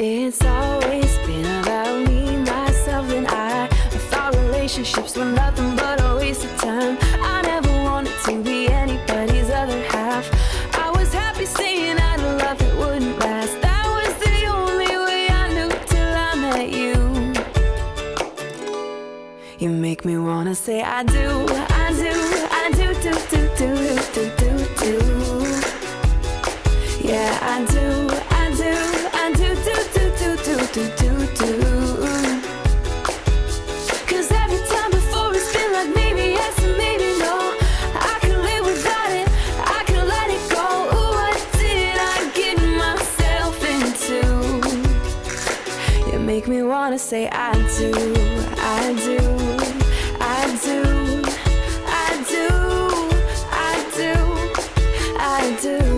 It's always been about me, myself, and I thought relationships were nothing but a waste of time. I never wanted to be anybody's other half. I was happy saying I had a love that wouldn't last. That was the only way I knew till I met you. You make me wanna say I do, I do, I do, do, do, do, do, do, do. Yeah, I do, I do, I do, do, do, do, do, do, do, do. 'Cause every time before it's been like maybe yes and maybe no. I can live without it, I can let it go. Ooh, what did I get myself into? You make me wanna say I do, I do, I do, I do, I do, I do.